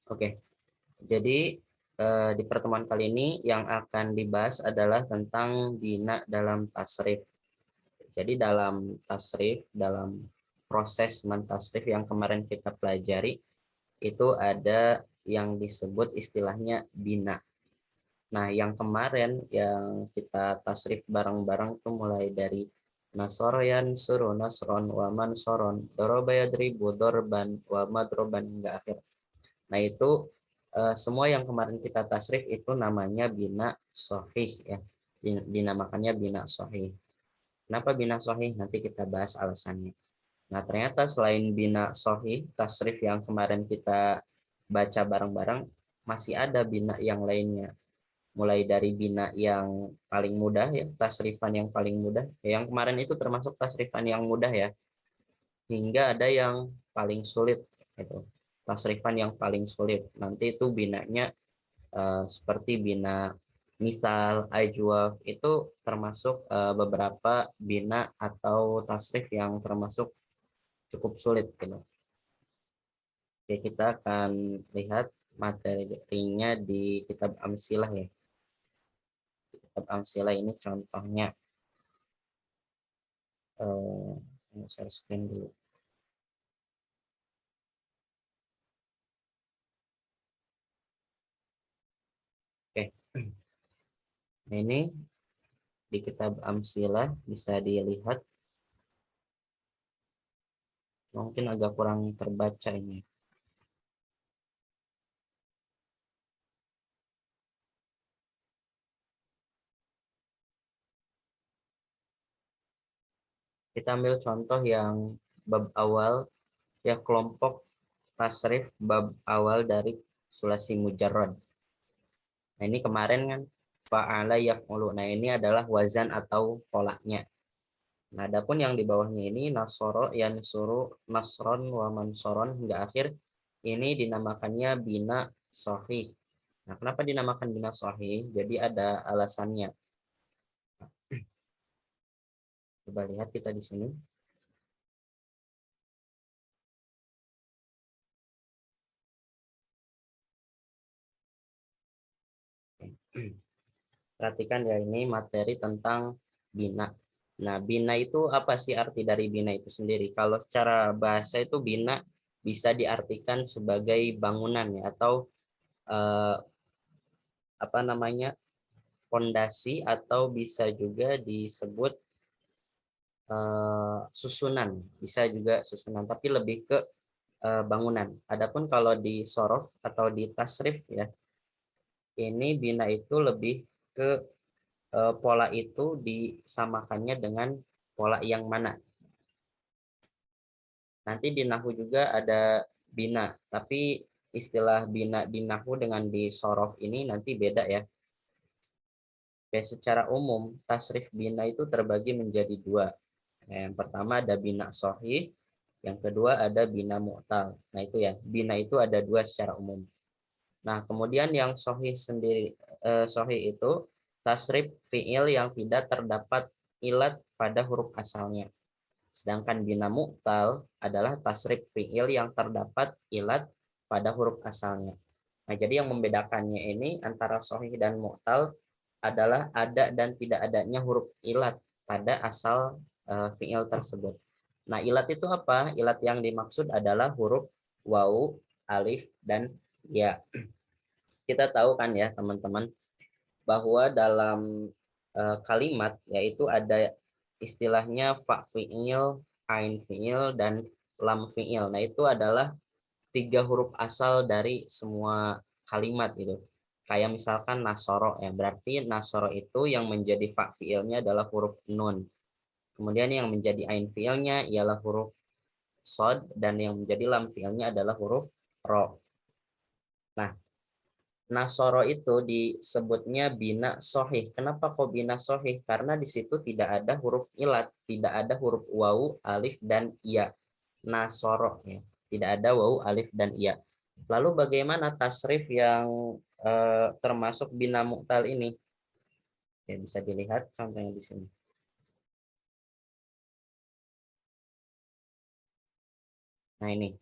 Oke, jadi di pertemuan kali ini yang akan dibahas adalah tentang bina dalam tasrif. Jadi dalam tasrif, dalam proses mentasrif yang kemarin kita pelajari, itu ada yang disebut istilahnya bina. Nah, yang kemarin yang kita tasrif bareng-bareng tuh mulai dari nasoroyan suruh nasron wa mansoron doroba yadribu dorban wa madroban hingga akhir. Nah, itu semua yang kemarin kita tasrif itu namanya bina sohih ya. Dinamakannya bina sohih. Kenapa bina sohih? Nanti kita bahas alasannya. Nah, ternyata selain bina sohih, tasrif yang kemarin kita baca bareng-bareng, masih ada bina yang lainnya. Mulai dari bina yang paling mudah ya, tasrifan yang paling mudah. Yang kemarin itu termasuk tasrifan yang mudah ya, hingga ada yang paling sulit itu. Tasrifan yang paling sulit. Nanti itu binanya seperti bina misal, ajwaf itu termasuk beberapa bina atau tasrif yang termasuk cukup sulit gitu. Oke, kita akan lihat materinya di kitab Amsilah ya. Kitab Amsilah ini contohnya. Saya screen dulu. Oke, nah ini di kitab Amsilah bisa dilihat, mungkin agak kurang terbaca ini. Kita ambil contoh yang bab awal ya, kelompok tasrif bab awal dari sulasi mujarrad. Nah, ini kemarin kan fa'ala yaf'ulu. Nah, ini adalah wazan atau polanya. Nah, adapun yang di bawahnya ini nasoro yansuru nasron wa mansoron hingga akhir, ini dinamakannya bina sahih. Nah, kenapa dinamakan bina sahih? Jadi ada alasannya. Coba lihat kita di sini. Perhatikan ya, ini materi tentang bina. Nah, bina itu apa sih arti dari bina itu sendiri? Kalau secara bahasa itu bina bisa diartikan sebagai bangunan ya, atau eh, apa namanya, fondasi, atau bisa juga disebut susunan, bisa juga susunan, tapi lebih ke bangunan. Adapun kalau di sorof atau di tasrif ya, ini bina itu lebih ke pola itu disamakannya dengan pola yang mana. Nanti di nahu juga ada bina, tapi istilah bina di nahu dengan di sorof ini nanti beda ya. Oke, secara umum tasrif bina itu terbagi menjadi dua. Nah, yang pertama ada bina sohih, yang kedua ada bina mu'tal. Nah, itu ya, bina itu ada dua secara umum. Nah, kemudian yang sohih sendiri, sohih itu tasrif fiil yang tidak terdapat ilat pada huruf asalnya. Sedangkan bina mu'tal adalah tasrif fiil yang terdapat ilat pada huruf asalnya. Nah, jadi yang membedakannya ini antara sohih dan mu'tal adalah ada dan tidak adanya huruf ilat pada asal fiil tersebut. Nah, ilat itu apa? Ilat yang dimaksud adalah huruf wau, alif, dan ya. Kita tahu kan ya teman-teman, bahwa dalam kalimat yaitu ada istilahnya fa fiil, ain fiil, dan lam fiil. Nah, itu adalah tiga huruf asal dari semua kalimat gitu. Kayak misalkan nasoro ya, berarti nasoro itu yang menjadi fa fiilnya adalah huruf nun. Kemudian yang menjadi ain fiilnya ialah huruf sod, dan yang menjadi lam fiilnya adalah huruf ro. Nah, Nasoro itu disebutnya bina sohih. Kenapa kok bina sohih? Karena di situ tidak ada huruf ilat, tidak ada huruf wau, alif, dan iya. Nasoro ya. Tidak ada wau, alif, dan iya. Lalu bagaimana tasrif yang termasuk bina mu'tal ini? Ya, bisa dilihat contohnya di sini. Nah, ini.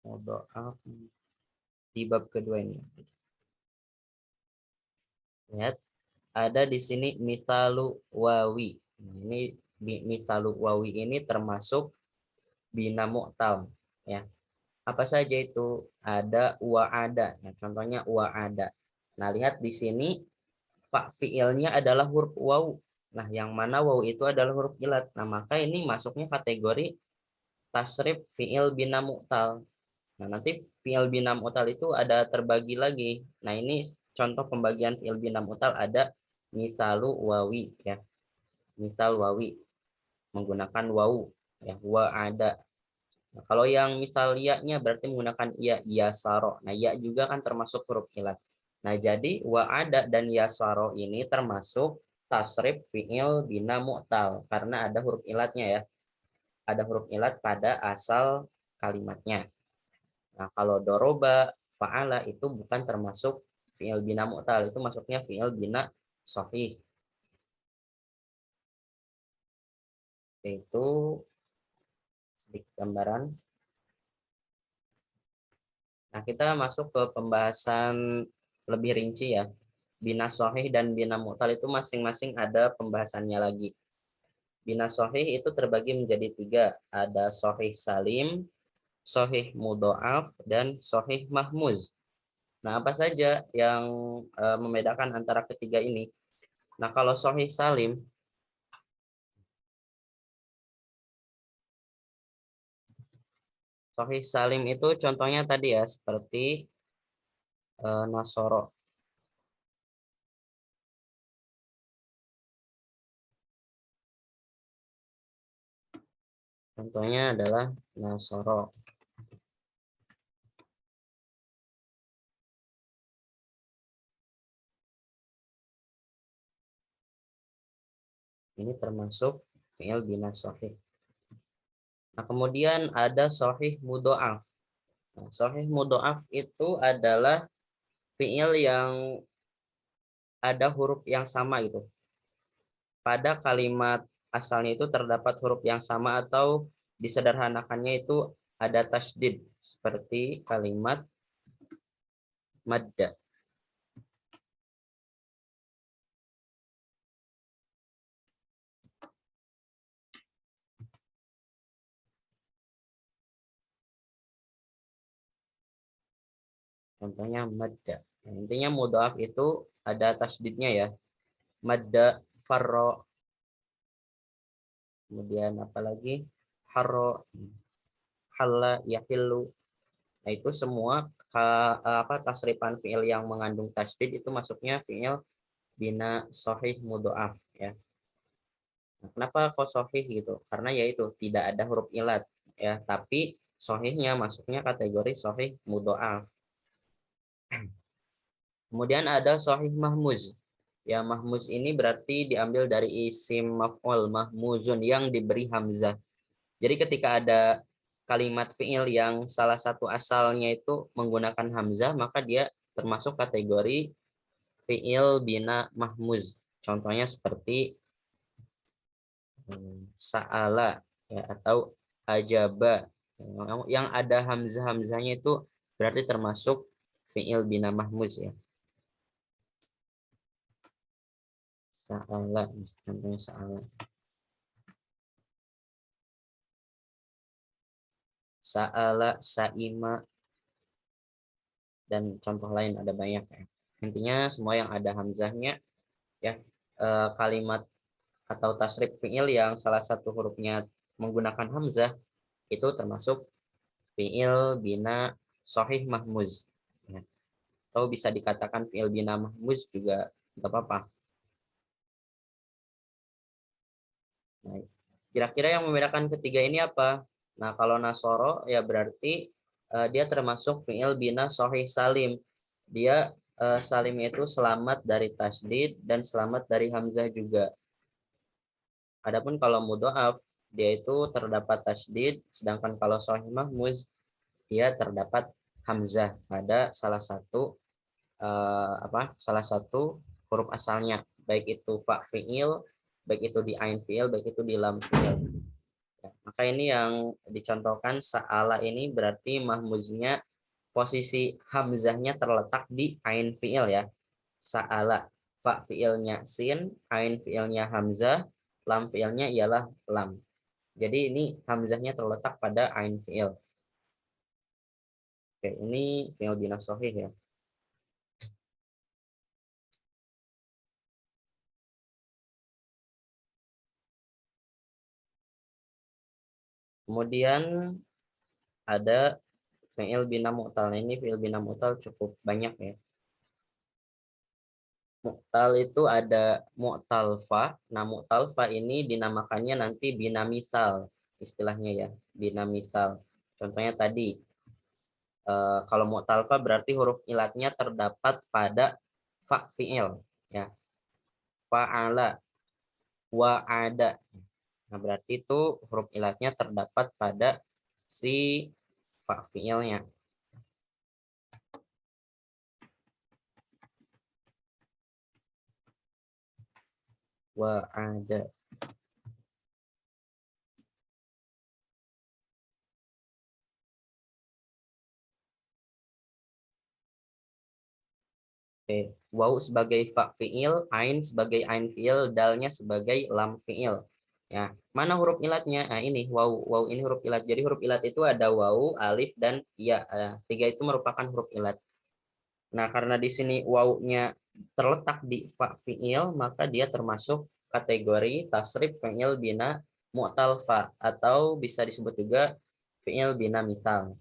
mudha'af di bab kedua ini. Lihat, ada di sini misalu wawi. Nah, ini misalu wawi ini termasuk bina mu'tal, ya. Apa saja itu? Ada wa'ada. Nah, contohnya wa'ada. Nah, lihat di sini pak fiilnya adalah huruf waw. Nah, yang mana waw itu adalah huruf ilat. Nah, maka ini masuknya kategori tasrif fiil bina mu'tal. Nah, nanti fiil bina mu'tal itu ada terbagi lagi. Nah, ini contoh pembagian fiil bina mu'tal ada misalu wawi, ya. Misal wawi menggunakan waw, ya, wa ada. Nah, kalau yang misal ya-nya berarti menggunakan ya saro. Nah, ya juga kan termasuk huruf ilat. Nah, jadi wa ada dan ya saro ini termasuk tasrif fiil bina mu'tal karena ada huruf ilatnya, ya. Ada huruf ilat pada asal kalimatnya. Nah, kalau doroba, fa'ala itu bukan termasuk fi'il bina mu'tal, itu masuknya fi'il bina sahih. Yaitu di gambaran. Nah, kita masuk ke pembahasan lebih rinci, ya. Bina sahih dan bina mu'tal itu masing-masing ada pembahasannya lagi. Bina sahih itu terbagi menjadi 3. Ada sahih salim, sahih mudha'af, dan sahih mahmuz. Nah, apa saja yang membedakan antara ketiga ini? Nah, kalau sahih salim, sahih salim itu contohnya tadi, ya, seperti nasoro. Contohnya adalah nasoro. Ini termasuk fi'il bina sahih. Nah, kemudian ada sahih mudha'af. Nah, sahih mudha'af itu adalah fi'il yang ada huruf yang sama itu. Pada kalimat asalnya itu terdapat huruf yang sama atau disederhanakannya itu ada tasdid seperti kalimat madda. Contohnya madda. Nah, intinya mudhaf itu ada tasdidnya, ya. Madda farro. Kemudian apalagi harro, halla, yahillu. Nah, itu semua tasrifan fiil yang mengandung tasdid itu masuknya fiil bina sahih mudhaf, ya. Nah, kenapa kok sahih gitu? Karena yaitu tidak ada huruf ilat, ya, tapi sahihnya masuknya kategori sahih mudhaf. Kemudian ada sahih mahmuz. Ya, mahmuz ini berarti diambil dari isim maf'ul mahmuzun yang diberi hamzah. Jadi ketika ada kalimat fi'il yang salah satu asalnya itu menggunakan hamzah, maka dia termasuk kategori fi'il bina mahmuz. Contohnya seperti sa'ala, ya, atau ajaba. Yang ada hamzah-hamzahnya itu berarti termasuk fi'il bina mahmuz, ya. Sa'ala, contohnya sa'ala. Sa'ala, sa'ima, dan contoh lain ada banyak, ya. Intinya semua yang ada hamzahnya, ya, kalimat atau tasrif fi'il yang salah satu hurufnya menggunakan hamzah itu termasuk fi'il bina sahih mahmuz, ya. Atau bisa dikatakan fi'il bina mahmuz juga nggak apa-apa. Nah, kira-kira yang membedakan ketiga ini apa? Nah, kalau nasoro ya berarti dia termasuk fi'il bina sahih salim. Dia salim itu selamat dari tasdid dan selamat dari hamzah juga. Adapun kalau mudha'af dia itu terdapat tasdid, sedangkan kalau sahih mahmuz dia terdapat hamzah pada salah satu salah satu huruf asalnya, baik itu fa fi'il, baik itu di ain fi'il, baik itu di lam fi'il. Ya, maka ini yang dicontohkan sa'ala ini berarti mahmuznya posisi hamzahnya terletak di ain fiil ya. Sa'ala, fa fiilnya sin, ain fiilnya hamzah, lam fiilnya ialah lam. Jadi ini hamzahnya terletak pada ain fiil. Oke, ini fiil bina sahih ya. Kemudian ada fiil bina mu'tal. Nah, ini fiil bina mu'tal cukup banyak ya. Mu'tal itu ada mu'tal fa. Nah, mu'tal fa ini dinamakannya nanti bina misal istilahnya ya, bina misal. Contohnya tadi kalau mu'tal fa berarti huruf ilatnya terdapat pada fa fiil ya. Fa'ala, wa'ada. Nah, berarti itu huruf ilatnya terdapat pada si fa fiilnya. Wa'ada. Oke. Waw sebagai fa fiil, ain sebagai ain fiil, dalnya sebagai lam fiil. Ya, mana huruf ilatnya? Nah, ini waw. Waw ini huruf ilat. Jadi huruf ilat itu ada waw, alif dan ya. Tiga itu merupakan huruf ilat. Nah, karena di sini wawnya terletak di fa fiil, maka dia termasuk kategori tasrif fiil bina mu'tal fa atau bisa disebut juga fiil bina misal.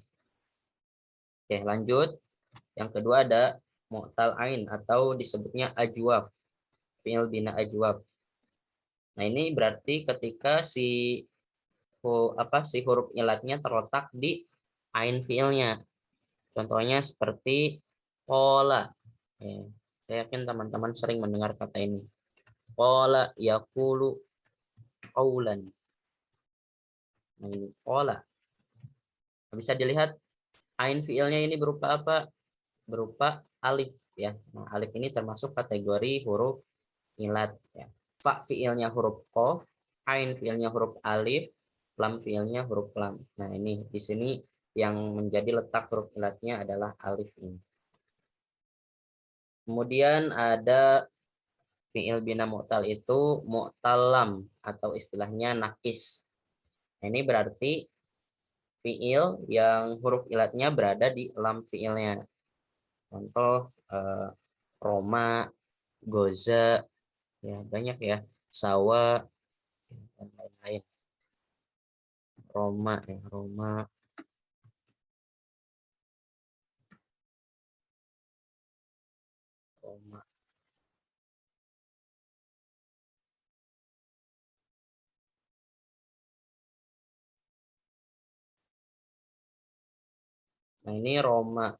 Oke, lanjut. Yang kedua ada mu'tal ain atau disebutnya ajwab, fi'il bina ajwab. Nah, ini berarti ketika si huruf ilatnya terletak di ain fi'ilnya. Contohnya seperti pola. Saya yakin teman-teman sering mendengar kata ini. Pola yakulu qaulan. Nah, ini pola. Bisa dilihat ain fi'ilnya ini berupa apa? Berupa alif ya. Nah, alif ini termasuk kategori huruf ilat ya. Fa fiilnya huruf qaf, ain fiilnya huruf alif, lam fiilnya huruf lam. Nah, ini di sini yang menjadi letak huruf ilatnya adalah alif ini. Kemudian ada fiil bina mu'tal itu mu'tal lam atau istilahnya nakis. Nah, ini berarti fiil yang huruf ilatnya berada di lam fiilnya. Contoh Roma, Goza, ya banyak ya, Sawa dan lain-lain. Roma ya, Roma. Roma. Nah, ini Roma.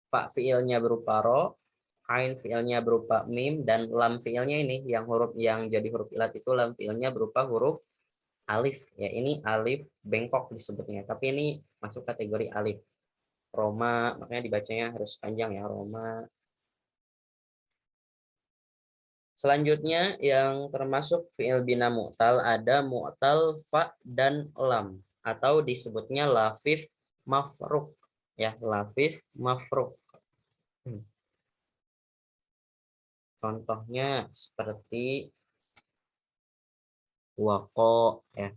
Fa fiilnya berupa ro, ain fiilnya berupa mim, dan lam fiilnya ini yang huruf yang jadi huruf ilat itu lam fiilnya berupa huruf alif. Ya, ini alif bengkok disebutnya, tapi ini masuk kategori alif. Roma, makanya dibacanya harus panjang ya, Roma. Selanjutnya yang termasuk fiil bina mu'tal ada mu'tal fa dan lam atau disebutnya lafif mafruk ya, lafif mafruk. Contohnya seperti wako ya.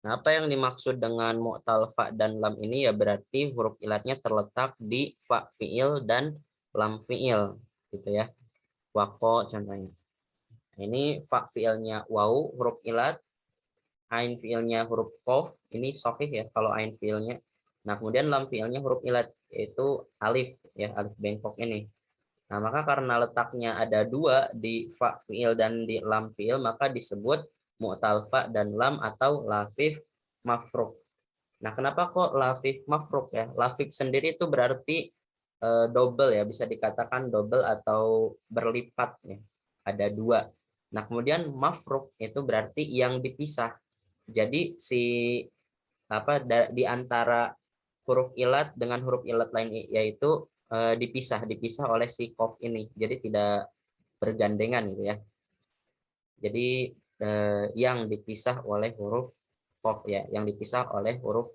Nah, apa yang dimaksud dengan mu'tal fa dan lam ini ya berarti huruf ilatnya terletak di fa fiil dan lam fiil gitu ya. Wako contohnya. Nah, ini fa fiilnya wau huruf ilat, ain fiilnya huruf qaf, ini sahih ya kalau ain fiilnya. Nah, kemudian lam fiilnya huruf ilat yaitu alif ya, alif bengkok ini. Nah, maka karena letaknya ada dua di fa fiil dan di lam fiil, maka disebut mu'tal fa dan lam atau lafif mafruk. Nah, kenapa kok lafif mafruk ya? Lafif sendiri itu berarti double ya, bisa dikatakan double atau berlipat ya. Ada dua. Nah, kemudian mafruk itu berarti yang dipisah. Jadi di antara huruf ilat dengan huruf ilat lain yaitu dipisah oleh si kof ini. Jadi tidak bergandengan gitu ya. Jadi yang dipisah oleh huruf qaf ya, yang dipisah oleh huruf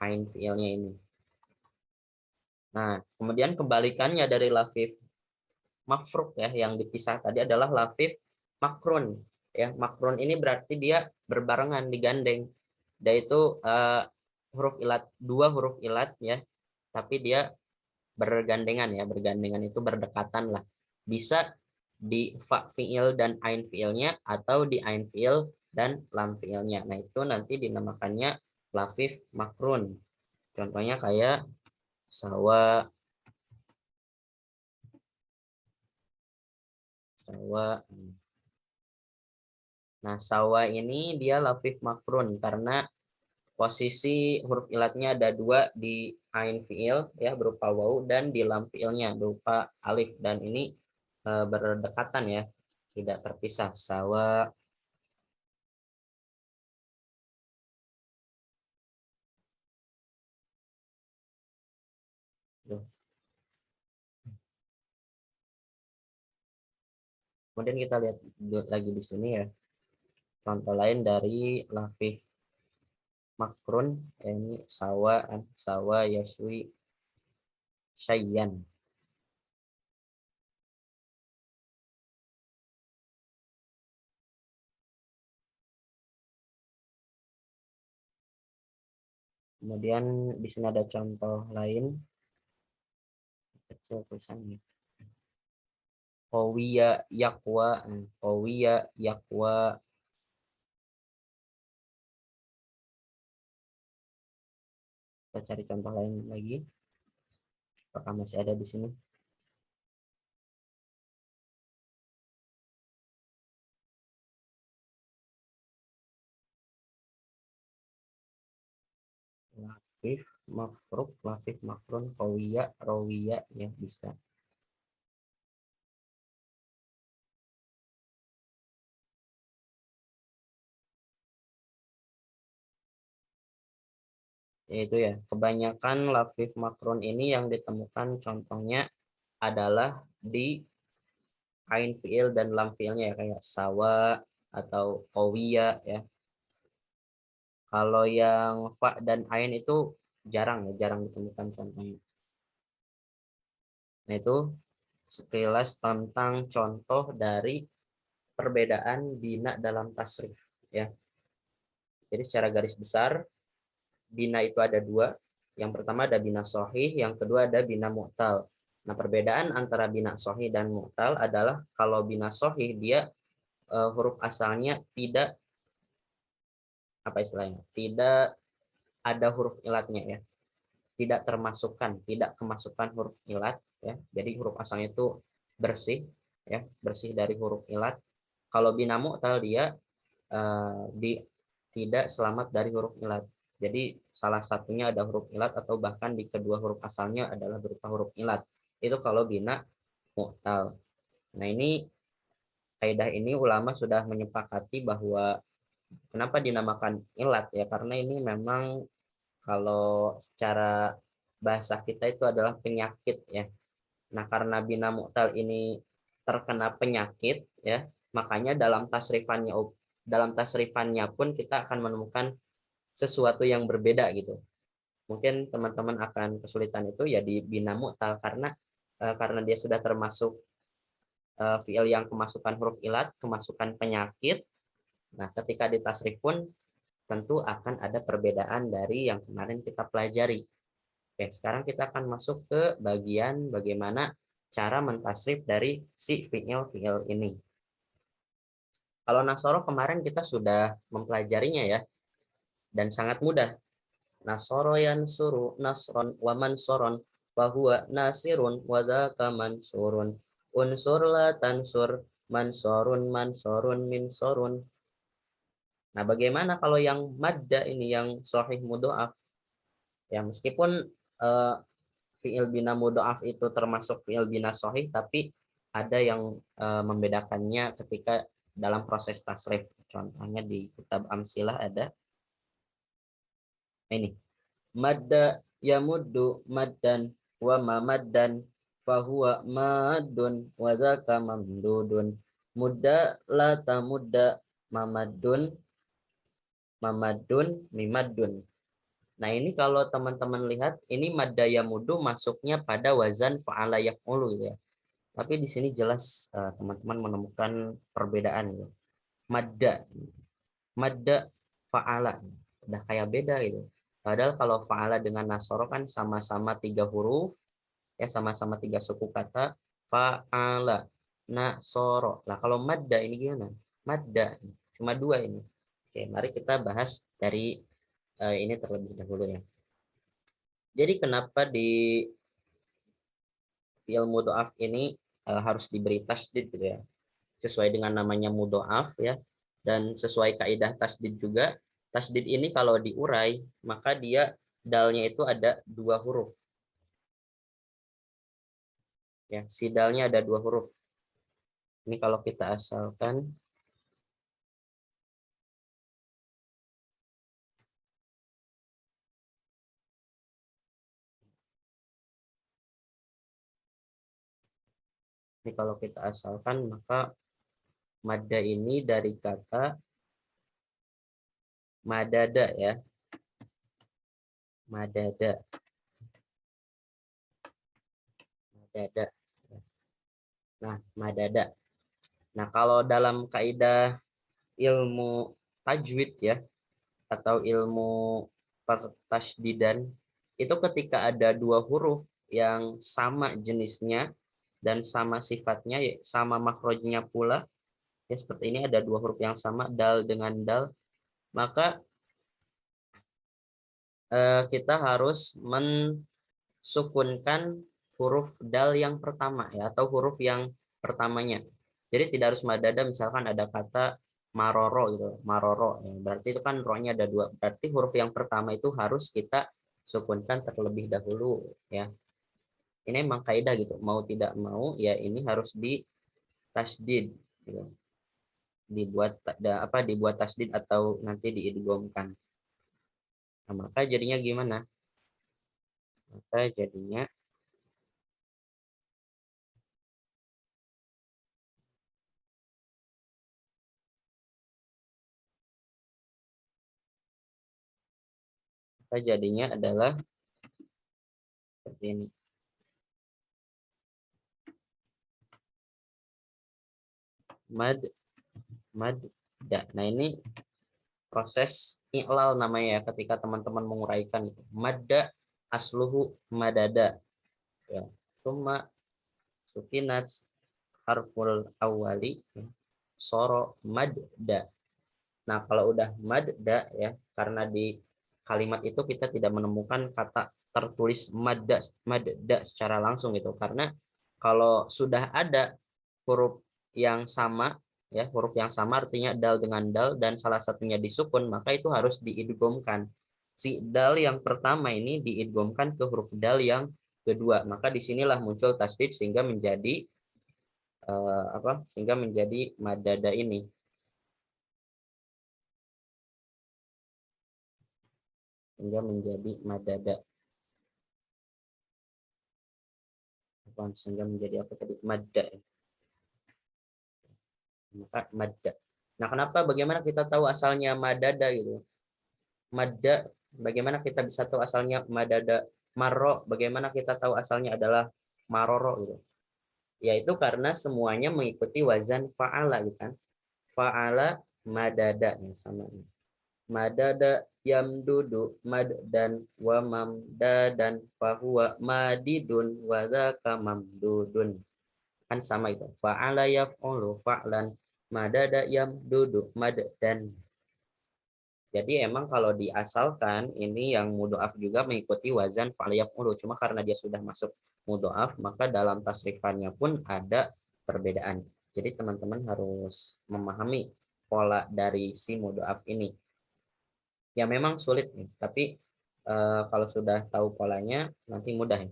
ain fiilnya ini. Nah, kemudian kebalikannya dari lafif mafruk ya, yang dipisah tadi adalah lafif makrun ya. Makrun ini berarti dia berbarengan, digandeng. Dia itu huruf ilat, dua huruf ilat ya, tapi dia bergandengan ya, bergandengan itu berdekatan lah. Bisa di fa fiil dan ain fiilnya atau di ain fiil dan lam fiilnya. Nah, itu nanti dinamakannya lafif makrun. Contohnya kayak sawa, sawa. Nah, sawa ini dia lafif makrun karena posisi huruf ilatnya ada dua di ain fiil ya berupa waw, dan di lam fiilnya berupa alif, dan ini berdekatan ya, tidak terpisah. Sawa. Tuh. Kemudian kita lihat lagi di sini ya, contoh lain dari lafif makrun ini sawa, sawa yaswi syayyan. Kemudian di sini ada contoh lain kecil tulisannya. Qawiya yaqwa, qawiya yaqwa. Kita cari contoh lain lagi. Apakah masih ada di sini? Lafif mafruk, lafif makrun, qawiya, rawiya ya bisa. Yaitu ya, kebanyakan lafif makrun ini yang ditemukan contohnya adalah di ain fiil dan lam fiilnya ya, kayak sawa atau qawiya ya. Kalau yang fa dan ain itu jarang ya, jarang ditemukan contohnya. Nah, itu sekilas tentang contoh dari perbedaan bina dalam tasrif ya. Jadi secara garis besar bina itu ada dua. Yang pertama ada bina sohih, yang kedua ada bina mu'tal. Nah, perbedaan antara bina sohih dan mu'tal adalah kalau bina sohih dia huruf asalnya tidak, apa istilahnya, tidak ada huruf ilatnya ya, tidak termasukkan, tidak kemasukan huruf ilat ya. Jadi huruf asalnya itu bersih ya, bersih dari huruf ilat. Kalau bina mu'tal dia di tidak selamat dari huruf ilat. Jadi salah satunya ada huruf ilat atau bahkan di kedua huruf asalnya adalah berupa huruf ilat. Itu kalau bina mu'tal. Nah, ini kaidah ini ulama sudah menyepakati bahwa kenapa dinamakan ilat ya, karena ini memang kalau secara bahasa kita itu adalah penyakit ya. Nah, karena bina mu'tal ini terkena penyakit ya, makanya dalam tasrifannya pun kita akan menemukan sesuatu yang berbeda gitu. Mungkin teman-teman akan kesulitan itu ya di bina mu'tal karena dia sudah termasuk fiil yang kemasukan huruf ilat, kemasukan penyakit. Nah, ketika di tasrif pun tentu akan ada perbedaan dari yang kemarin kita pelajari. Oke, sekarang kita akan masuk ke bagian bagaimana cara mentasrif dari si fiil-fiil ini. Kalau nasoro kemarin kita sudah mempelajarinya ya, dan sangat mudah. Nasoro yansuru nasron wa mansoron wa huwa nasirun wa dzaka mansurun. Unsur la tansur mansorun mansorun minsorun. Nah, bagaimana kalau yang madda ini yang sahih mudhoaf? Ya, meskipun eh, fiil bina mudhoaf itu termasuk fiil bina sahih, tapi ada yang membedakannya ketika dalam proses tasrif. Contohnya di kitab Amsilah ada ini. Madda yamuddu maddan wa ma maddan fahuwa maddun wa dzaka mamdudun. Mudda la tamudda mamadun mimadun. Nah, ini kalau teman-teman lihat, ini madda yamudu masuknya pada wazan fa'ala yaf'ulu gitu ya. Tapi di sini jelas teman-teman menemukan perbedaan gitu. Madda fa'ala udah kayak beda gitu. Padahal kalau fa'ala dengan nasoro kan sama-sama 3 huruf, ya sama-sama 3 suku kata. Fa'ala, nasoro. Nah, kalau madda ini gimana? Madda cuma 2 ini. Oke, mari kita bahas dari ini terlebih dahulu ya. Jadi kenapa di fi'il mudha'af ini harus diberi tasdid gitu ya. Sesuai dengan namanya mudha'af ya. Dan sesuai kaidah tasdid juga, tasdid ini kalau diurai maka dia dalnya itu ada 2 huruf. Ya, si dalnya ada 2 huruf. Ini kalau kita asalkan maka madda ini dari kata madada ya. Madada. Nah, madada. Nah, kalau dalam kaidah ilmu tajwid ya, atau ilmu pertasdidan, itu ketika ada 2 huruf yang sama jenisnya dan sama sifatnya, sama makrojnya pula, ya seperti ini ada 2 huruf yang sama, dal dengan dal, maka kita harus mensukunkan huruf dal yang pertama ya, atau huruf yang pertamanya. Jadi tidak harus madada, misalkan ada kata maroro gitu, maroro ya, berarti itu kan rohnya ada 2, berarti huruf yang pertama itu harus kita sukunkan terlebih dahulu ya. Ini emang kaidah gitu, mau tidak mau ya ini harus di tasdid gitu. Dibuat tasdid atau nanti diidghamkan. Nah, maka jadinya gimana? Maka jadinya adalah seperti ini. Madda. Nah, ini proses i'lal namanya ya, ketika teman-teman menguraikan itu. Madda asluhu madada. Ya. Summa sukinat harful awali soro madda. Nah, kalau udah madda ya, karena di kalimat itu kita tidak menemukan kata tertulis madda secara langsung gitu. Karena kalau sudah ada huruf yang sama ya, huruf yang sama artinya dal dengan dal dan salah satunya disukun, maka itu harus diidghamkan. Si dal yang pertama ini diidghamkan ke huruf dal yang kedua, maka disinilah muncul tasdid sehingga menjadi sehingga menjadi madada ini. Sehingga menjadi madada. Sehingga menjadi apa tadi? Madda. Maka madda. Nah, kenapa? Bagaimana kita tahu asalnya madada gitu? Madda, bagaimana kita bisa tahu asalnya madada? Marro, bagaimana kita tahu asalnya adalah maroro gitu? Yaitu karena semuanya mengikuti wazan fa'ala gitu kan. Fa'ala madada sama. Madada yamdudu mad dan wa mamda dan fahuwa madidun wa dzaka mamdudun. Kan sama itu. Fa'ala yaf'ulu fa'lan madada yamdudu mad dan. Jadi emang kalau diasalkan ini yang mudhoaf juga mengikuti wazan fa'ala yaf'ulu, cuma karena dia sudah masuk mudhoaf maka dalam tasrifannya pun ada perbedaan. Jadi teman-teman harus memahami pola dari si mudhoaf ini. Ya memang sulit nih, tapi kalau sudah tahu polanya nanti mudah ya.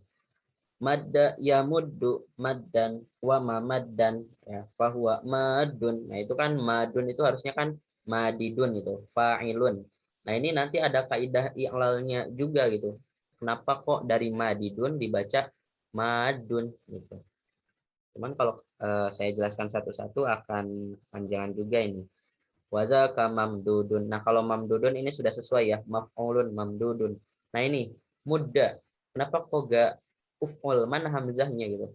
Madda ya muddu maddan wa ma maddan ya fahuwa madun. Nah, itu kan madun itu harusnya kan madidun itu fa'ilun. Nah, ini nanti ada kaidah i'lalnya juga gitu. Kenapa kok dari madidun dibaca madun gitu. Cuman kalau saya jelaskan satu-satu akan panjangan juga ini. Wadzaka mamdudun. Nah, kalau mamdudun ini sudah sesuai ya, maf'ulun mamdudun. Nah, ini muda. Kenapa kok gak uf'ul? Mana hamzahnya gitu?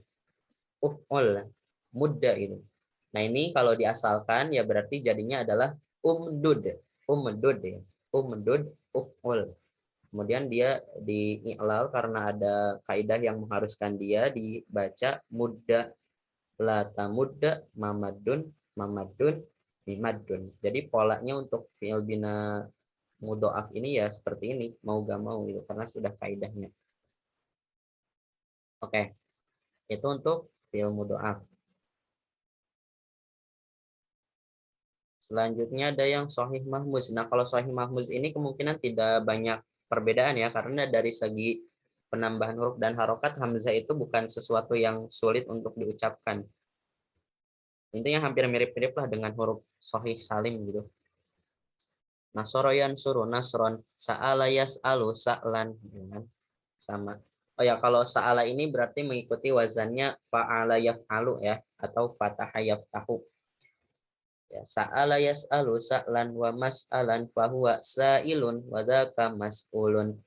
Uf'ul, muda gitu. Nah, ini kalau diasalkan ya berarti jadinya adalah umdud. Umdud ya. Umdud uf'ul. Kemudian dia diiklal karena ada kaidah yang mengharuskan dia dibaca muda, lata muda, mamadun, mamadun, mimadun. Jadi polanya untuk fi'il bina mudhoaf ini ya seperti ini, mau gak mau gitu karena sudah kaidahnya. Oke, itu untuk fi'il mudhoaf. Selanjutnya ada yang sahih mahmuz. Nah, kalau sahih mahmuz ini kemungkinan tidak banyak perbedaan ya, karena dari segi penambahan huruf dan harokat, hamzah itu bukan sesuatu yang sulit untuk diucapkan. Intinya hampir mirip-mirip lah dengan huruf sahih salim gitu. Nasoroyan suruh nasron, sa'ala yas'alu sa'lan, ya kan? Sama. Oh ya, kalau sa'ala ini berarti mengikuti wazannya fa'ala yaf'alu ya, atau fataha yaftahu. Ya, sa'ala yas'alu sa'lan wa mas'alan fahuwa sa'ilun wa dzaka mas'ulun.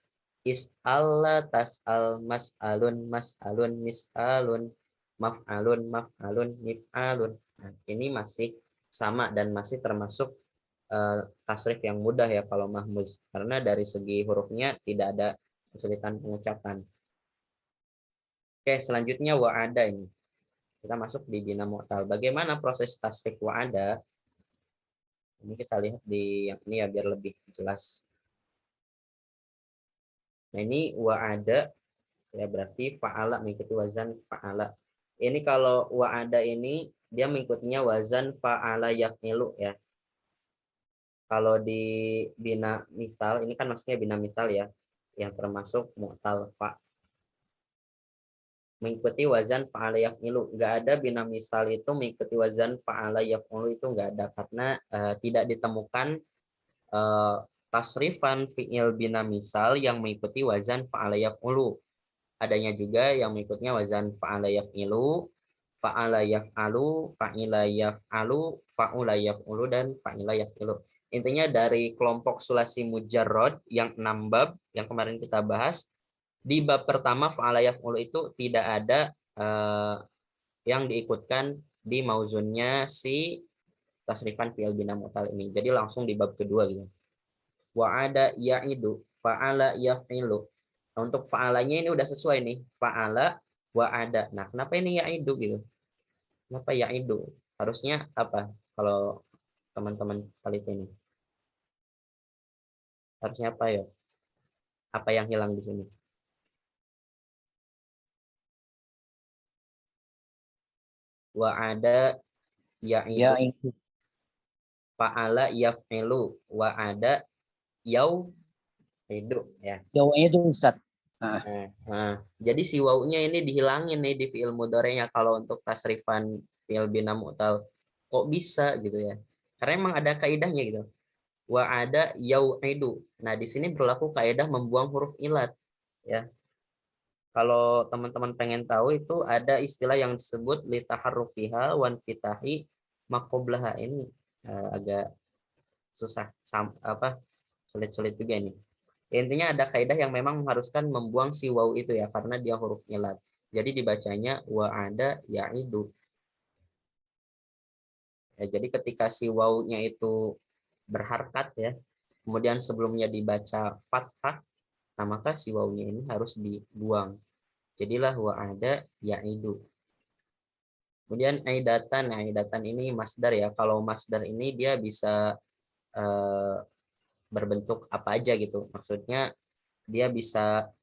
Is'alla tas'al mas'alun mas'alun mis'alun maf'alun maf'alun mif'alun. Nah, ini masih sama dan masih termasuk tasrif yang mudah ya kalau mahmuz karena dari segi hurufnya tidak ada kesulitan pengucapan. Oke, selanjutnya wa'ada ini. Kita masuk di bina mu'tal. Bagaimana proses tasrif wa'ada? Ini kita lihat di yang ini ya biar lebih jelas. Nah, ini wa'ada ya berarti fa'ala mengikuti wazan fa'ala. Ini kalau wa'ada ini dia mengikutinya wazan fa'ala yaf'ilu ya. Kalau di bina misal, ini kan maksudnya bina misal ya, yang termasuk mu'tal fa. Mengikuti wazan fa'ala yaf'ilu. Nggak ada bina misal itu mengikuti wazan fa'ala yaf'ilu itu nggak ada. Karena tidak ditemukan tasrifan fi'il bina misal yang mengikuti wazan fa'ala yaf'ulu. Adanya juga yang mengikutnya wazan fa'ala yaf'ilu, fa'ala yaf'alu, fa'ila yaf'alu, fa'ula yaf'ulu, dan fa'ila yaf'ilu. Intinya dari kelompok sulasi mujarrad yang 6 bab yang kemarin kita bahas, di bab pertama fa'ala yaf'ulu itu tidak ada yang diikutkan di mauzunnya si tasrifan fi'il bina mu'tal ini. Jadi langsung di bab kedua gitu. Wa'ada ya'idu, fa'ala yaf'ilu. Nah, untuk fa'alanya ini udah sesuai nih. Fa'ala wa'ada. Nah, kenapa ini ya'idu gitu? Kenapa ya'idu? Harusnya apa? Kalau teman-teman kali ini. Harusnya apa ya? Apa yang hilang di sini? Wa'ada Ya, ya'idu. Fa'ala yaf'ilu. Wa'ada yau'idu. Ya. jauhnya itu Ustaz. Nah, Jadi si wawunya ini dihilangin nih di fi'il mudhari'nya kalau untuk tasrifan fi'il bina mu'tal. Kok bisa gitu ya? Karena emang ada kaidahnya gitu. Wa ada yau'idu. Nah, di sini berlaku kaidah membuang huruf ilat ya. Kalau teman-teman pengen tahu itu ada istilah yang disebut litaharrufiha wan fitahi maqoblaha ini agak susah apa sulit-sulit juga ini. Intinya ada kaidah yang memang mengharuskan membuang si waw itu ya karena dia huruf ilat. Jadi dibacanya wa ada yaidu. Ya, jadi ketika si wawnya itu berharkat ya, kemudian sebelumnya dibaca fathah, nah maka si wawnya ini harus dibuang. Jadilah wa ada yaidu. Kemudian aidatan, nah aidatan ini masdar ya. Kalau masdar ini dia bisa eh, berbentuk apa aja gitu. Maksudnya dia bisa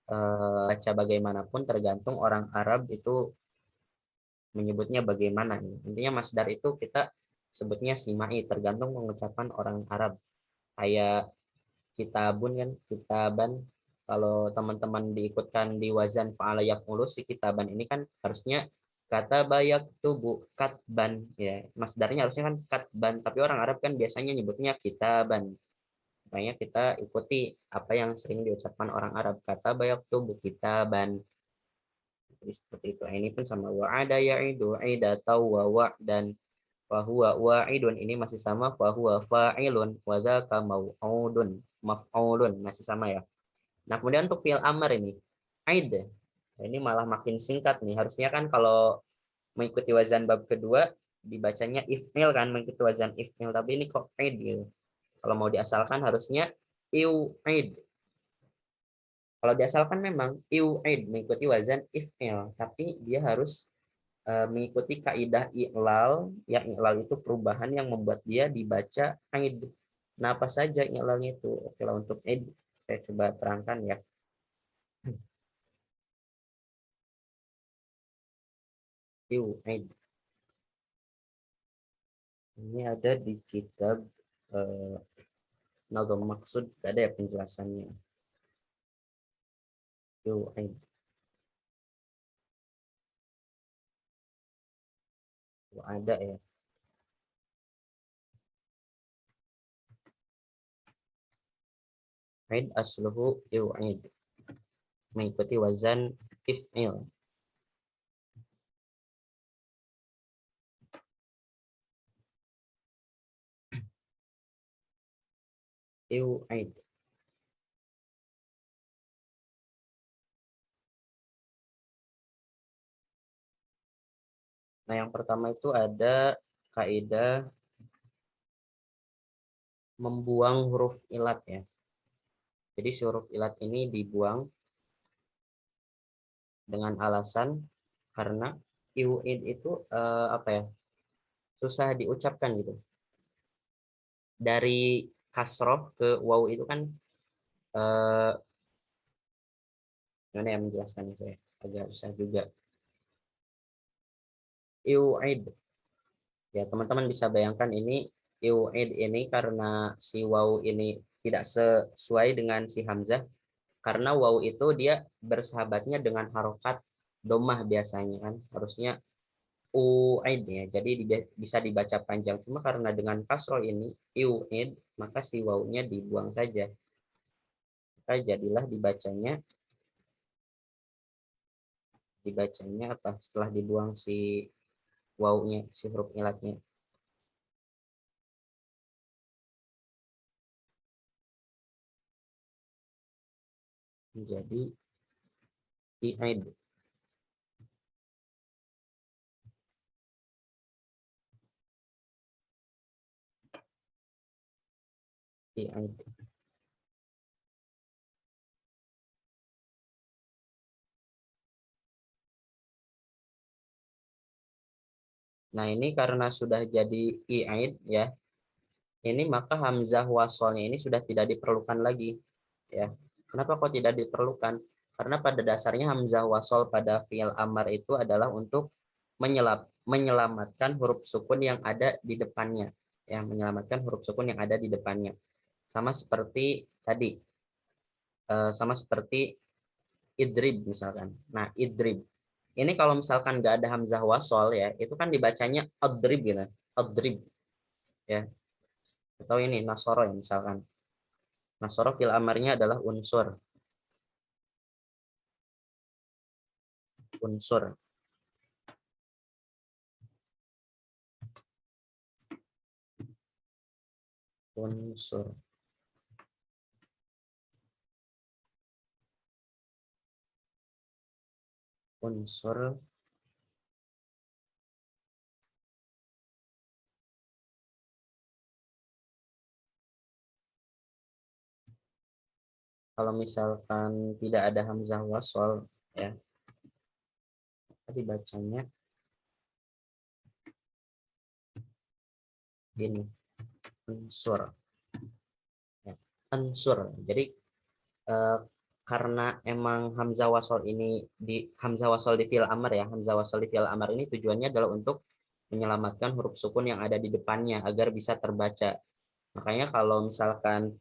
baca bagaimanapun tergantung orang Arab itu menyebutnya bagaimana. Intinya masdar itu kita sebutnya simai tergantung pengucapan orang Arab. Kayak kitabun kan, kitaban. Kalau teman-teman diikutkan di wazan fa'ala yaf'ulu si kitaban ini kan harusnya kata bayak tubuh katban ya. Masdarnya harusnya kan katban, tapi orang Arab kan biasanya nyebutnya kitaban. Makanya kita ikuti apa yang sering diucapkan orang Arab, kata bayak tubuh kitaban. Jadi seperti itu. Ini pun sama wa'ada ya'idu idatan wa wa'dan wa huwa wa'idun, ini masih sama fa huwa fa'ilun wa dzaka mau'udun maf'ulun, masih sama ya. Nah, kemudian untuk fi'il amr ini aid. Ini malah makin singkat nih. Harusnya kan kalau mengikuti wazan bab kedua dibacanya if'il kan, mengikuti wazan if'il, tapi ini kok aid gitu. Kalau mau diasalkan harusnya iu'id. Kalau diasalkan memang iu'id mengikuti wazan if'il, tapi dia harus mengikuti kaidah i'lal, yang i'lal itu perubahan yang membuat dia dibaca aid. Nah, apa saja i'lalnya itu? Oke lah, untuk aid saya coba terangkan ya. Iu'id. Ini ada di kitab eh, Nadhum Maksud, ada ya penjelasannya. Iu'id. Ada ya. Aid asluhu iu'id. Mengikuti wazan if'il. Iu'id. Nah, yang pertama itu ada kaidah membuang huruf ilat ya. Jadi huruf ilat ini dibuang dengan alasan karena iu'id itu apa ya? Susah diucapkan gitu. Dari kasroh ke waw itu kan eh gimana ya menjelaskan saya? Agak susah juga. Iu'id. Ya, teman-teman bisa bayangkan ini iu'id ini karena si waw ini tidak sesuai dengan si hamzah, karena waw itu dia bersahabatnya dengan harokat domah biasanya kan, harusnya u'id ya, jadi bisa dibaca panjang, cuma karena dengan kasroh ini iu'id, maka si wawnya dibuang saja, maka jadilah dibacanya apa setelah dibuang si wawnya, si huruf ilatnya, menjadi i'id. I'id. Nah, ini karena sudah jadi i'id ya, ini maka hamzah wasolnya ini sudah tidak diperlukan lagi ya. Kenapa kok tidak diperlukan? Karena pada dasarnya hamzah wasol pada fi'il amar itu adalah untuk menyelamatkan huruf sukun yang ada di depannya ya, menyelamatkan huruf sukun yang ada di depannya. Sama seperti tadi, sama seperti idrib misalkan. Nah, idrib ini kalau misalkan nggak ada hamzah wasol ya, itu kan dibacanya adrib gitu, adrib ya. Atau ini nasoro ya misalkan. Nasoro fil amarnya adalah unsur. Unsur. Unsur. Unsur. Kalau misalkan tidak ada hamzah wasol ya, dibacanya ini unsur. Ya. Unsur. Jadi eh, karena emang hamzah wasol ini di hamzah wasol di fi'il amar ya, hamzah wasol di fi'il amar ini tujuannya adalah untuk menyelamatkan huruf sukun yang ada di depannya agar bisa terbaca. Makanya kalau misalkan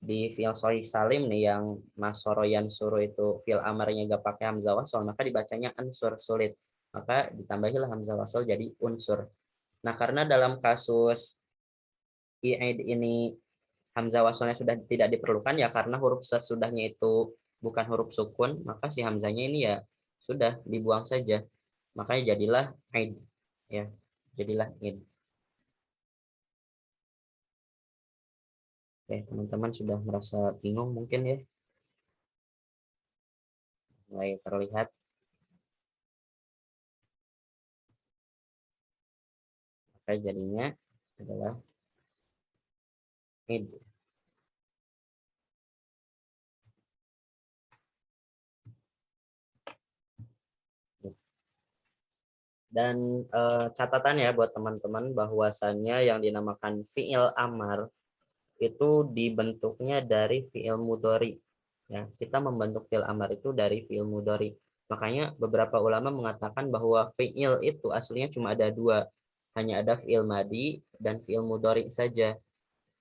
di fi'il sahih salim nih yang nasoro yansuru itu fi'il amarnya gak pakai hamzah wasol, maka dibacanya ansur, sulit. Maka ditambahilah hamzah wasol jadi unsur. Nah, karena dalam kasus i'id ini hamzah wasolnya sudah tidak diperlukan ya, karena huruf sesudahnya itu bukan huruf sukun, maka si hamzahnya ini ya sudah dibuang saja. Makanya jadilah id, ya. Jadilah id. Oke, teman-teman sudah merasa bingung mungkin ya. Mulai terlihat. Maka jadinya adalah id. Dan catatan ya buat teman-teman bahwasannya yang dinamakan fiil amar itu dibentuknya dari fiil mudhari. Ya, kita membentuk fiil amar itu dari fiil mudhari. Makanya beberapa ulama mengatakan bahwa fiil itu aslinya cuma ada dua, hanya ada fiil madi dan fiil mudhari saja.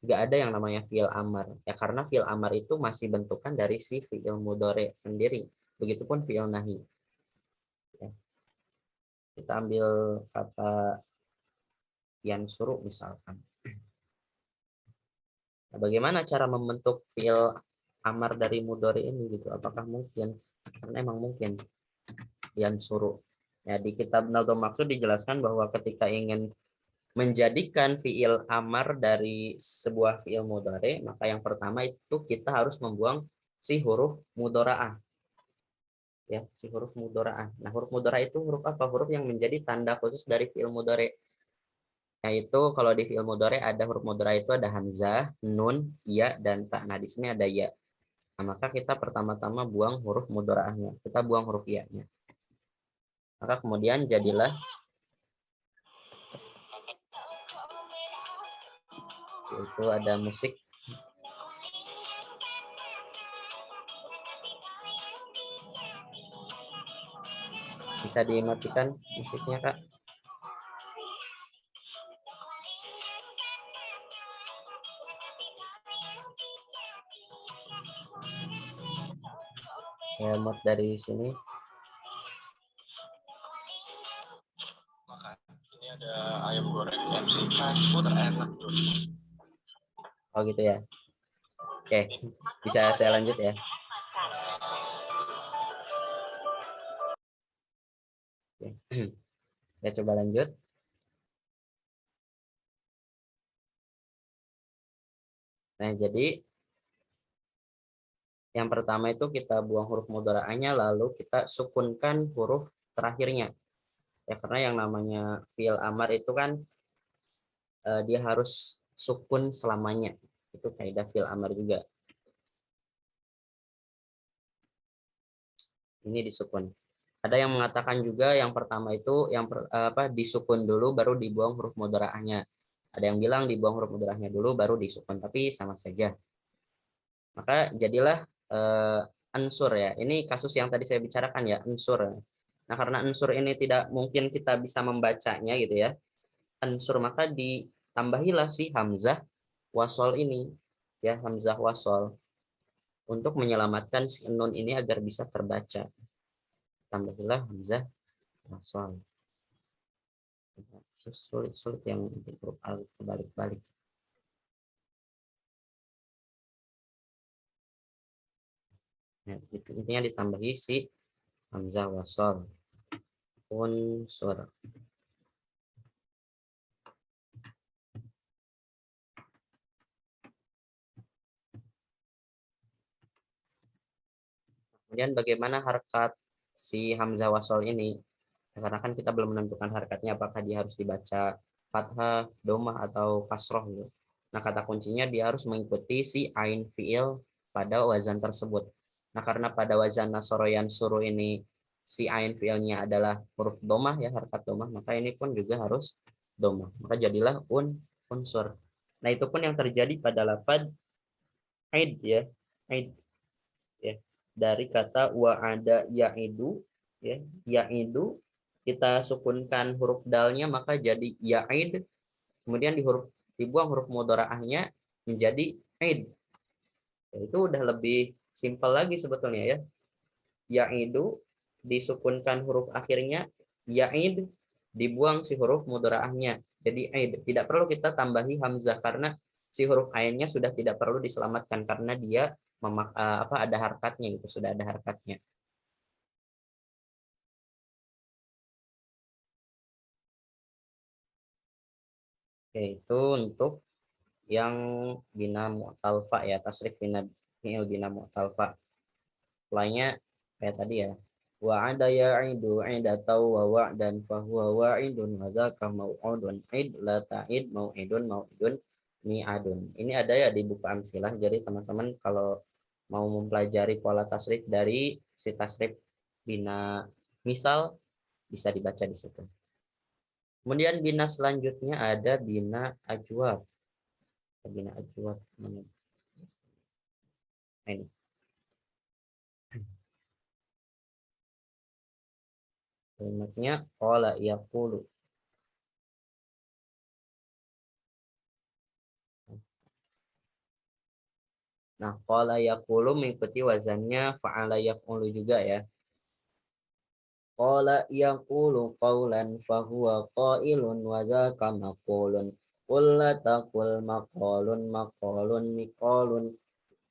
Nggak ada yang namanya fiil amar. Ya karena fiil amar itu masih bentukan dari si fiil mudhari sendiri. Begitupun fiil nahi. Ya. Kita ambil kata yansuru misalkan. Nah, bagaimana cara membentuk fiil amar dari mudhari ini gitu? Apakah mungkin? Karena emang mungkin yansuru. Ya, di kitab Nadhum Maksud dijelaskan bahwa ketika ingin menjadikan fiil amar dari sebuah fiil mudhari, maka yang pertama itu kita harus membuang si huruf mudharaah. Ya, si huruf mudharaah. Nah, huruf mudharaah itu huruf apa? Huruf yang menjadi tanda khusus dari fiil mudhari. Yaitu kalau di fiil mudhari ada huruf mudhari itu ada hamzah, nun, ya, dan ta. Nah, di sini ada ya. Nah, maka kita pertama-tama buang huruf mudharaahnya. Kita buang huruf ya-nya. Maka kemudian jadilah itu ada musik. Bisa dimatikan musiknya, Kak? Ya, mod dari sini. Ini ada ayam goreng MC fast food enak tuh. Oh gitu ya. Oke, bisa saya lanjut ya. Oke. Saya coba lanjut. Nah, jadi yang pertama itu kita buang huruf mudharaahnya, lalu kita sukunkan huruf terakhirnya. Ya, karena yang namanya fiil amar itu kan dia harus sukun selamanya. Itu kaidah fiil amar juga. Ini disukun. Ada yang mengatakan juga yang pertama itu disukun dulu baru dibuang huruf mudharaahnya. Ada yang bilang dibuang huruf mudharaahnya dulu baru disukun, tapi sama saja. Maka jadilah unsur ya. Ini kasus yang tadi saya bicarakan ya, unsur. Nah, karena unsur ini tidak mungkin kita bisa membacanya gitu ya. Unsur maka ditambahilah si hamzah wasol ini ya, hamzah wasol untuk menyelamatkan si nun ini agar bisa terbaca. Tambahilah hamzah wasol. Sulit-sulit yang huruf alif kebalik-balik. Ya, intinya ditambahi si hamzah wasol. Unsur. Kemudian bagaimana harkat si hamzah wasol ini? Karena kan kita belum menentukan harkatnya apakah dia harus dibaca fathah, domah atau kasroh gitu. Nah, kata kuncinya dia harus mengikuti si ain fiil pada wazan tersebut. Nah, karena pada wazan nasoroyan suruh ini si ain fiilnya adalah huruf domah ya, harkat domah, maka ini pun juga harus domah. Maka jadilah unsur. Nah, itu pun yang terjadi pada lafaz aid ya. Aid ya, dari kata wa'ada ya'idu ya, ya'idu kita sukunkan huruf dalnya maka jadi ya'id, kemudian dibuang huruf mudharaahnya menjadi aid. Ya, itu udah lebih simpel lagi sebetulnya ya. Ya'idu disukunkan huruf akhirnya, ya'id dibuang si huruf mudharaahnya jadi aid. Tidak perlu kita tambahi hamzah karena si huruf ainnya sudah tidak perlu diselamatkan karena dia ada harkatnya gitu, sudah ada harkatnya. Oke, itu untuk yang bina mu'tal fa ya, tasrif bina fi'il bina mu'tal fa. Lainnya kayak tadi ya. Wa'ada ya'idu 'idatan wa wa'dan fa huwa wa'idun wa dzaka mau'udun 'id la ta'id mau'idun mau'idun mi'adun. Ini ada ya di buku Amsilah. Jadi teman-teman kalau mau mempelajari pola tasrif dari si tasrif bina misal bisa dibaca di situ. Kemudian bina selanjutnya ada bina ajwab. Bina ajwab. Nah, ini. Kalimatnya qala yaqulu. Nah, qala yaqulu mengikuti wazannya fa'ala yaf'ulu juga ya. Qala yaqulu qawlan fahuwa qailun wa dzaka maqulun. Qul la taqul maqalun maqalun miqalun.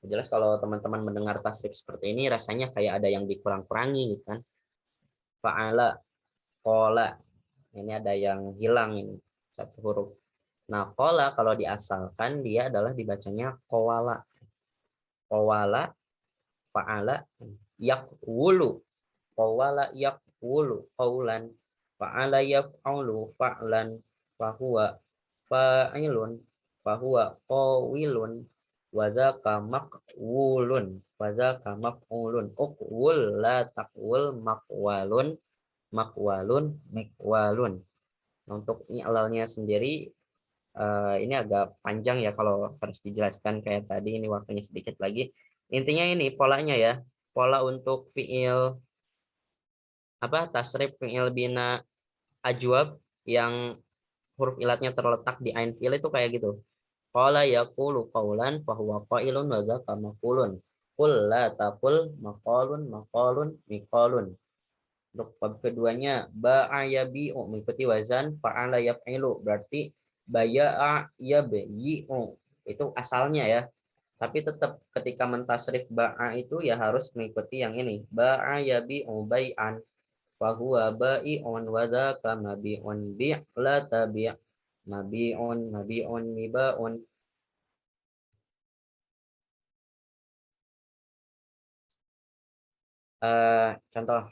Jelas kalau teman-teman mendengar tasrif seperti ini rasanya kayak ada yang dikurang-kurangi gitu kan. Fa'ala, qala. Ini ada yang hilang ini satu huruf. Nah, qala kalau diasalkan dia adalah dibacanya qawala. Qawala, fa'ala, yaqulu. Qawala yaqulu qawlan. Fa'ala yaf'alu fa'lan. Fahuwa fa'ilun. Fahuwa qawilun. Wadzaka maqwulun. Wadzaka maf'ulun. Uqwul la taqwul maqwalun. Maqwalun miqwalun. Untuk i'lalnya sendiri ini agak panjang ya kalau harus dijelaskan kayak tadi, ini waktunya sedikit lagi. Intinya ini polanya ya. Pola untuk fiil tasrif fiil bina ajwab yang huruf ilatnya terletak di ain fiil itu kayak gitu. Qala yaqulu qawlan fa huwa qailun wa dzaka maqulun. Qul la taqul maqalun maqalun miqalun. Untuk bab keduanya ba'a yabi'u mengikuti wazan fa'ala yaf'ilu, berarti baya'a yabi'u itu asalnya ya. Tapi tetap ketika mentasrif ba'a itu ya harus mengikuti yang ini. Ba'a yabi'u bai'an fahuwa bai'un wa dzaka mabi'un bi' la tabi' mabi'un miba'un. Contoh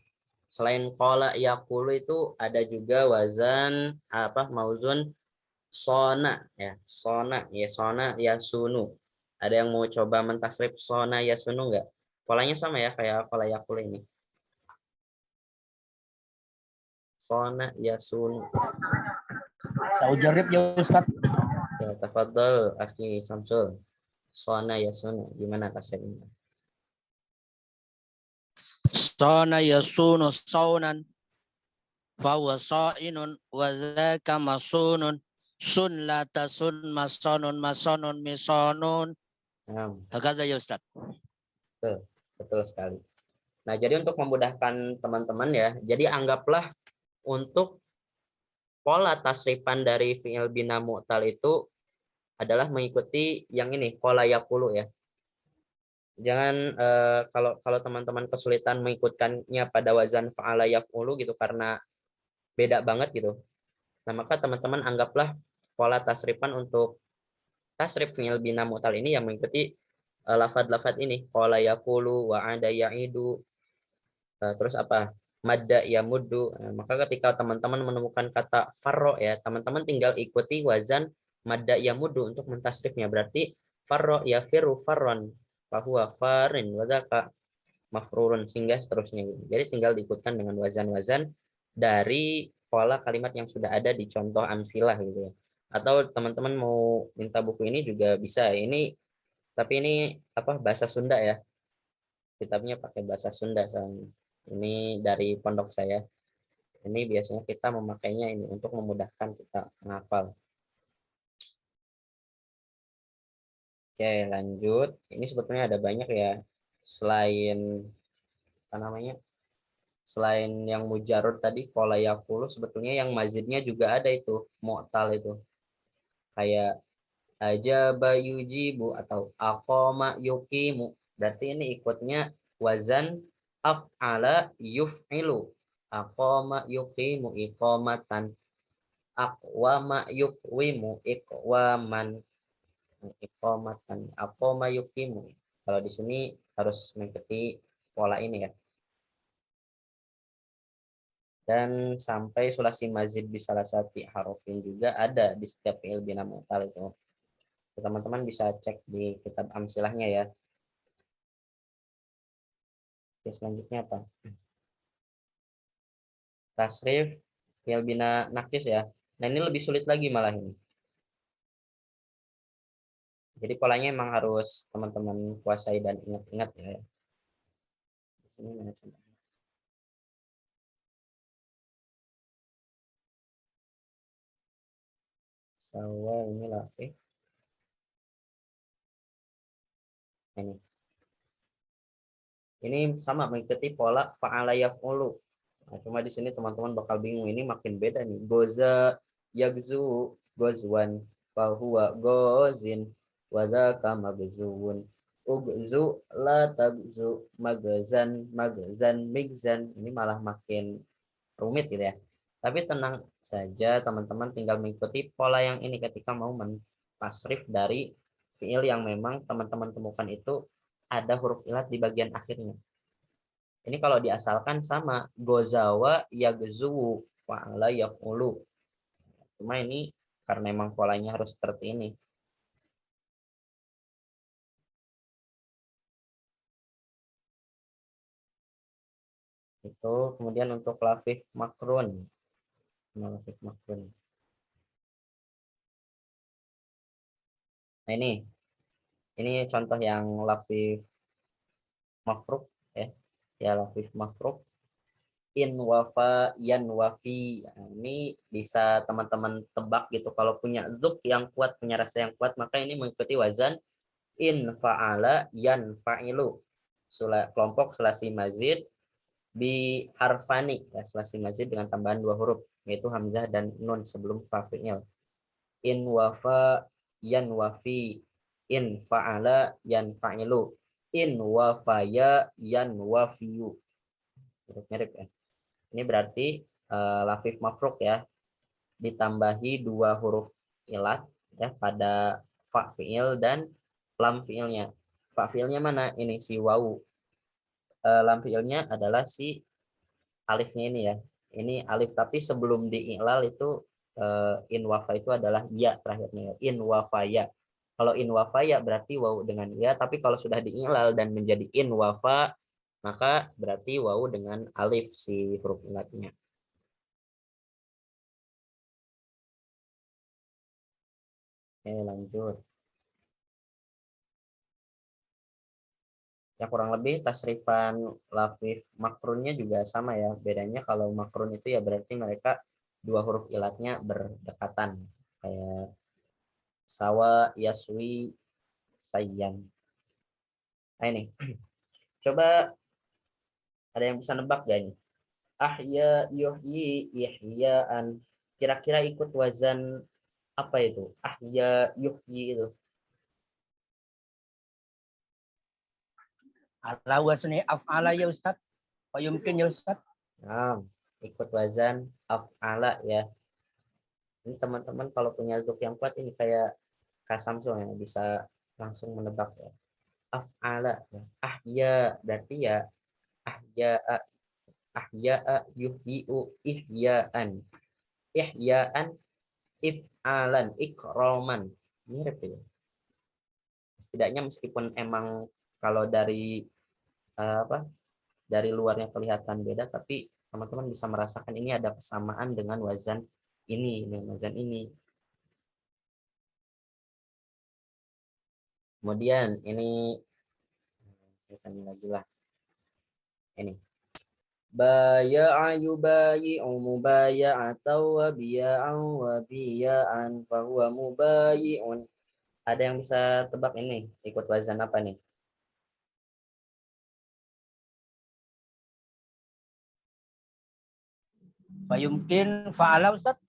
selain qala yaqulu itu ada juga wazan mauzun sona ya. Sona ya sunu. Ada yang mau coba mentasrif sona ya sunu enggak? Polanya sama ya kayak qala yaqulu ini. Sona ya sunu. Saya ujarib ya Ustaz. Ya, tafadhal Akhi Samsul. Sona ya sunu. Gimana tasrifnya? Sona yasunu saunan fahuwa sa'inun wa dzaka masunun sun la tasun masonun masonun misonun. Nah, Hakadha ya Ustaz. betul, betul sekali. Nah, jadi untuk memudahkan teman-teman ya, jadi anggaplah untuk pola tasrifan dari fi'il bina mu'tal itu adalah mengikuti yang ini, pola yakulu ya. Jangan kalau kalau teman-teman kesulitan mengikutkannya pada wazan fa'ala yaf'ulu gitu karena beda banget gitu. Nah, maka teman-teman anggaplah pola tasrifan untuk tasrif fi'il bina mu'tal ini yang mengikuti lafad-lafad ini, pola yakulu, wa'ada ya'idu, terus apa? Madda ya muddu. Maka ketika teman-teman menemukan kata farro ya, teman-teman tinggal ikuti wazan madda ya muddu untuk mentasrifnya. Berarti farro ya firu farron, bahwa farin wadzaka mafrurun sehingga seterusnya. Jadi tinggal diikutkan dengan wazan-wazan dari pola kalimat yang sudah ada di contoh amsilah gitu ya. Atau teman-teman mau minta buku ini juga bisa. Ini tapi ini bahasa Sunda ya. Kitabnya pakai bahasa Sunda soalnya. Ini dari pondok saya. Ini biasanya kita memakainya ini untuk memudahkan kita menghafal. Oke, lanjut. Ini sebetulnya ada banyak ya. Selain Selain yang mujarrad tadi qala yaqulu, sebetulnya yang mazidnya juga ada itu, mu'tal itu. Kayak ajaba yujibu atau aqama yuqimu. Berarti ini ikutnya wazan af'ala yuf'ilu. Aqama yuqimu iqamatan. aqwama yuqwimu iqwaman, iqamatan, aqama yuqimu. Kalau di sini harus mengikuti pola ini ya. Dan sampai sulasi mazid bisa salah satu harofin juga ada di setiap fi'il bina mu'tal itu. Teman-teman bisa cek di kitab amsilahnya ya. Oke, selanjutnya apa? Tasrif fi'il bina nakis ya. Nah, ini lebih sulit lagi malah ini. Jadi polanya emang harus teman-teman kuasai dan ingat-ingat ya. Ini mana contohnya? Sawa inilah ini. Ini sama mengikuti pola fa'ala yaf'ulu. Nah, cuma di sini teman-teman bakal bingung, ini makin beda nih. Goza yagzu gozwan fahuwa gozin wadaka magzuun. Ugzu la tagzu magazan magazan migzan. Ini malah makin rumit gitu ya. Tapi tenang saja teman-teman, tinggal mengikuti pola yang ini ketika mau mentasrif dari fiil yang memang teman-teman temukan itu ada huruf ilat di bagian akhirnya. Ini kalau diasalkan sama gozawa yagzu fa'ala yaqulu. Cuma ini karena memang polanya harus seperti ini. Itu kemudian untuk lafif makrun. Lafif makrun. Nah, ini contoh yang lafif mafruk ya. Ya, lafif mafruk. In wafa yan wafi. Nah, ini bisa teman-teman tebak gitu. Kalau punya zuk yang kuat, punya rasa yang kuat, maka ini mengikuti wazan in fa'ala yan fa'ilu. Kelompok sulasi mazid bi harfani, ya, sulasi mazid dengan tambahan 2 huruf, yaitu hamzah dan nun sebelum fa'il. In wafa yan wafi, in fa'ala yan fa'ilu, in wafaya yan wafiyu. Mirip ya. Ini berarti lafif mafruk ya, ditambahi 2 huruf ilat ya pada fa fi'il dan lam fi'ilnya. Fa fi'ilnya mana? Ini si wawu. Lam fi'ilnya adalah si alifnya ini ya. Ini alif, tapi sebelum diiklal itu in wafa itu adalah ya terakhirnya. In wafaya. Kalau in wafaya berarti wawu dengan ya, tapi kalau sudah diiklal dan menjadi in wafa, maka berarti wawu dengan alif si huruf ilatnya. Oke, lanjut. Ya kurang lebih tasrifan lafif makrunnya juga sama ya. Bedanya kalau makrun itu ya berarti mereka 2 huruf ilatnya berdekatan. Kayak sawa, yaswi, sayyan. Nah ini, coba ada yang bisa nebak gak ini? Ahya, yuhyi, ihya'an. Kira-kira ikut wazan apa itu? Ahya, yuhyi itu. Ala wasni af'ala ya Ustaz. Apa yumkin ya Ustaz? Nah, ikut wazan af'ala ya. Ini teman-teman kalau punya zuk yang kuat ini kayak Kak Samsul yang bisa langsung menebak ya. Af'ala ya. Ahya berarti ya ahya'a, ahya'a yuhyi'u ihya'an. Ihya'an if'alan ikraman. Mirip ya. Setidaknya meskipun emang kalau dari apa dari luarnya kelihatan beda, tapi teman-teman bisa merasakan ini ada kesamaan dengan wazan ini, dengan wazan ini. Kemudian ini kita lagi lah. Ini baya'a yubayi'u mubaya'atan wa biya'an wa biya'an fa huwa mubayi'un. Ada yang bisa tebak ini ikut wazan apa nih? Apa yumkin fa'ala Ustaz?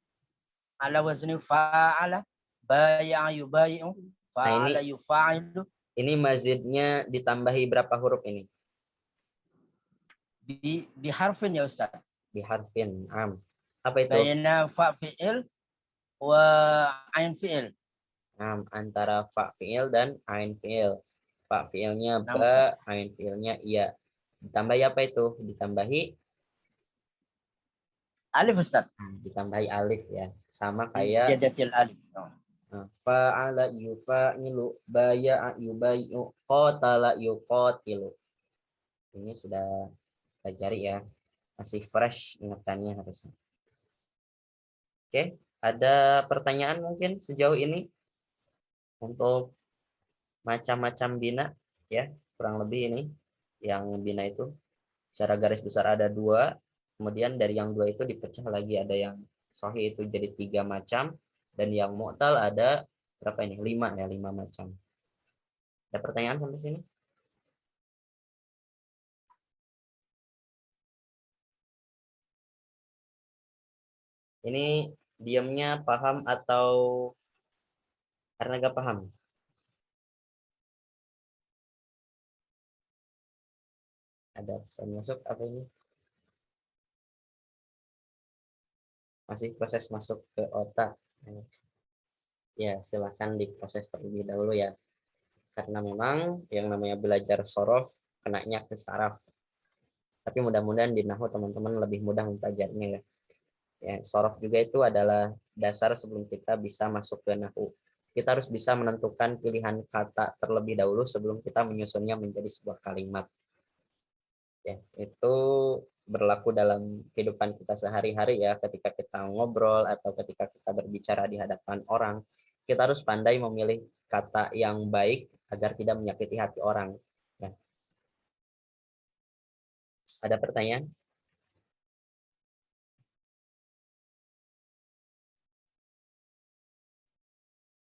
Ala wasni fa'ala. Baya'a yubayi'u. Fa'ala yufa'ilu. Ini mazidnya ditambahi berapa huruf ini? Bi harfin ya Ustaz. Di harfin am. Apa itu? Bayna fa fi'il وعين فعل. Nah, antara fa fi'il dan ain fi'il. Fa fi'ilnya Nah, Ustaz. ba, ain fi'ilnya iya. Ditambahi apa itu? Ditambahi Alif Ustaz. ditambahi alif ya. Sama kayak Ziyadatil alif. fa'ala yufa'ilu, baya'a yubayi'u, qatala yuqatilu. Ini sudah pelajari ya. Masih fresh ingatannya harusnya. Oke, ada pertanyaan mungkin sejauh ini untuk macam-macam bina ya, kurang lebih ini yang bina itu secara garis besar ada 2, kemudian dari yang 2 itu dipecah lagi, ada yang sahih itu jadi 3 macam, dan yang mu'tal ada berapa ini, 5 ya, 5 macam. Ada pertanyaan sampai sini? Ini diamnya paham atau karena gak paham? Ada pesan masuk apa ini? Masih proses masuk ke otak. Ya, silahkan diproses terlebih dahulu ya. Karena memang yang namanya belajar sorof, kenanya ke saraf. Tapi mudah-mudahan di Nahwu teman-teman lebih mudah mempelajarinya ya. Ya, sorof juga itu adalah dasar sebelum kita bisa masuk ke Nahwu. Kita harus bisa menentukan pilihan kata terlebih dahulu sebelum kita menyusunnya menjadi sebuah kalimat. Ya, itu berlaku dalam kehidupan kita sehari-hari ya, ketika kita ngobrol atau ketika kita berbicara di hadapan orang, kita harus pandai memilih kata yang baik agar tidak menyakiti hati orang. Ya. Ada pertanyaan?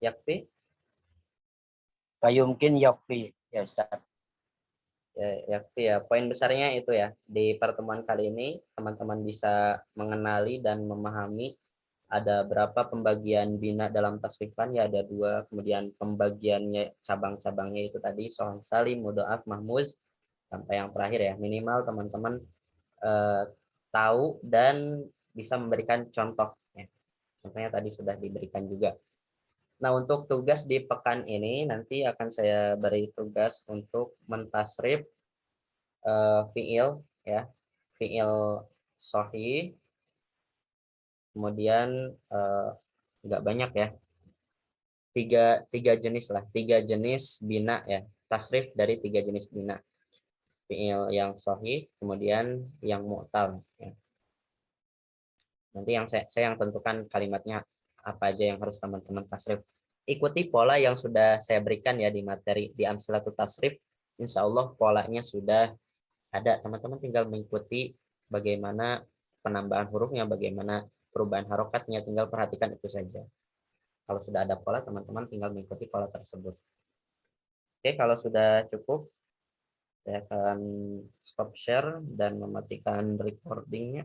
Yakfi? Fayumkin yakfi. Ya Ustaz. Ya, yakfi ya. Poin besarnya itu ya. Di pertemuan kali ini teman-teman bisa mengenali dan memahami ada berapa pembagian bina dalam tasrifan ya, ada 2, kemudian pembagiannya cabang-cabangnya itu tadi soal salim, mudhaaf, mahmuz, sampai yang terakhir ya, minimal teman-teman tahu dan bisa memberikan contoh ya. Contohnya tadi sudah diberikan juga. Nah, untuk tugas di pekan ini nanti akan saya beri tugas untuk mentasrif fiil ya, fiil sahih, kemudian nggak banyak ya, tiga jenis lah, 3 jenis bina ya, tasrif dari 3 jenis bina, fiil yang sahih, kemudian yang mu'tal ya. Nanti yang saya yang tentukan kalimatnya apa aja yang harus teman-teman tasrif. Ikuti pola yang sudah saya berikan ya di materi di Amsilatut Tasrif. Insya Allah polanya sudah ada, teman-teman tinggal mengikuti bagaimana penambahan hurufnya, bagaimana perubahan harokatnya, tinggal perhatikan itu saja. Kalau sudah ada pola, teman-teman tinggal mengikuti pola tersebut. Oke, kalau sudah cukup, saya akan stop share dan mematikan recordingnya.